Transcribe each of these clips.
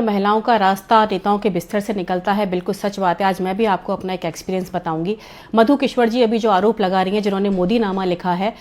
महिलाओं का रास्ता नेताओं के बिस्तर से निकलता है, बिल्कुल सच बात है। आज मैं भी आपको अपना एक एक्सपीरियंस बताऊंगी। मधु किश्वर जी अभी जो आरोप लगा रही हैं, जिन्होंने मोदी नामा लिखा है,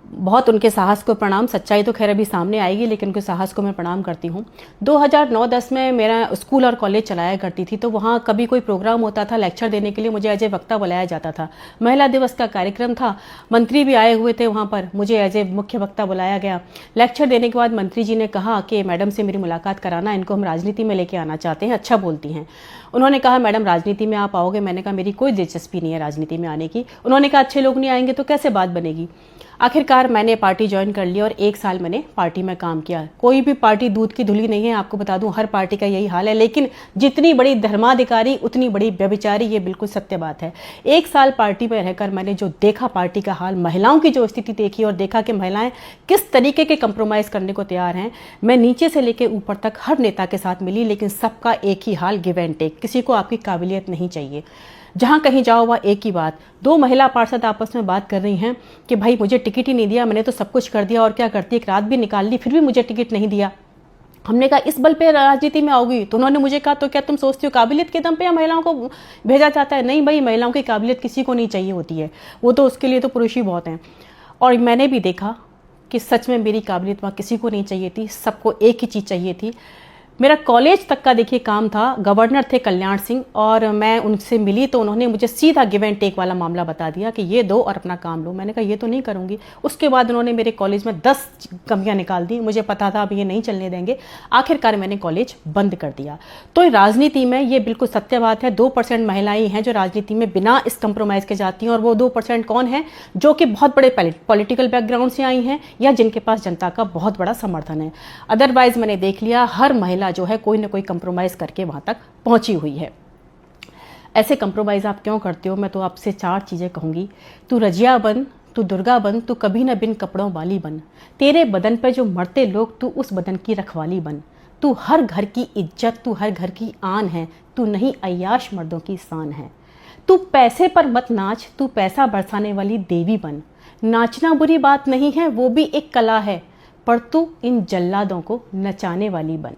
बहुत उनके साहस को प्रणाम। सच्चाई तो खैर अभी सामने आएगी, लेकिन उनके साहस को मैं प्रणाम करती हूँ। 2009-10 में मेरा स्कूल और कॉलेज चलाया करती थी, तो वहाँ कभी कोई प्रोग्राम होता था लेक्चर देने के लिए, मुझे एज ए वक्ता बुलाया जाता था। महिला दिवस का कार्यक्रम था, मंत्री भी आए हुए थे वहाँ पर, मुझे एज ए मुख्य वक्ता बुलाया गया। लेक्चर देने के बाद मंत्री जी ने कहा कि मैडम से मेरी मुलाकात कराना, इनको हम राजनीति में लेके आना चाहते हैं, अच्छा बोलती हैं। उन्होंने कहा मैडम राजनीति में आप आओगे? मैंने कहा मेरी कोई दिलचस्पी नहीं है राजनीति में आने की। उन्होंने कहा अच्छे लोग नहीं आएंगे तो कैसे बात बनेगी? आखिरकार मैंने पार्टी ज्वाइन कर ली और 1 साल मैंने पार्टी में काम किया। कोई भी पार्टी दूध की धुली नहीं है, आपको बता दूं, हर पार्टी का यही हाल है। लेकिन जितनी बड़ी धर्माधिकारी उतनी बड़ी व्यभिचारी, ये बिल्कुल सत्य बात है। 1 साल पार्टी में रहकर मैंने जो देखा पार्टी का हाल, महिलाओं की जो स्थिति देखी और देखा कि महिलाएं किस तरीके के कंप्रोमाइज करने को तैयार हैं। मैं नीचे से लेकर ऊपर तक हर नेता के साथ मिली, लेकिन सबका एक ही हाल, गिव एंड टेक। किसी को आपकी काबिलियत नहीं चाहिए। जहां कहीं जाओ वह एक ही बात। 2 महिला पार्षद आपस में बात कर रही हैं कि भाई मुझे टिकट ही नहीं दिया, मैंने तो सब कुछ कर दिया और क्या करती, एक रात भी निकाल ली, फिर भी मुझे टिकट नहीं दिया। हमने कहा इस बल पे राजनीति में आओगी? तो उन्होंने मुझे कहा तो क्या तुम सोचती हो काबिलियत के दम पे या महिलाओं को भेजा जाता है? नहीं भाई, महिलाओं की काबिलियत किसी को नहीं चाहिए होती है, वो तो उसके लिए तो पुरुष ही बहुत हैं। और मैंने भी देखा कि सच में मेरी काबिलियत वहाँ किसी को नहीं चाहिए थी, सबको एक ही चीज़ चाहिए थी। मेरा कॉलेज तक का देखिए काम था, गवर्नर थे कल्याण सिंह, और मैं उनसे मिली तो उन्होंने मुझे सीधा गिव एंड टेक वाला मामला बता दिया कि ये दो और अपना काम लो। मैंने कहा ये तो नहीं करूँगी। उसके बाद उन्होंने मेरे कॉलेज में 10 कमियां निकाल दी। मुझे पता था अब ये नहीं चलने देंगे। आखिरकार मैंने कॉलेज बंद कर दिया। तो राजनीति में ये बिल्कुल सत्य बात है, 2% महिलाएं हैं जो राजनीति में बिना इस कंप्रोमाइज़ के जाती हैं। और वो 2% कौन है? जो कि बहुत बड़े पॉलिटिकल बैकग्राउंड से आई हैं या जिनके पास जनता का बहुत बड़ा समर्थन है। अदरवाइज मैंने देख लिया हर महिला जो है कोई ना कोई कंप्रोमाइज करके वहां तक पहुंची हुई है। ऐसे कंप्रोमाइज आप क्यों करते हो? मैं तो आपसे 4 चीजें कहूंगी। तू रजिया बन, तू दुर्गा बन, तू कभी न बिन कपड़ों वाली बन। तेरे बदन पे जो मरते लोग, तू उस बदन की रखवाली बन। तू हर घर की इज्जत, तू हर घर की आन है, तू नहीं अय्याश मर्दों की शान है। तू पैसे पर मत नाच, तू पैसा बरसाने वाली देवी बन। नाचना बुरी बात नहीं है, वो भी एक कला है, पर तू इन जल्लादों को नचाने वाली बन।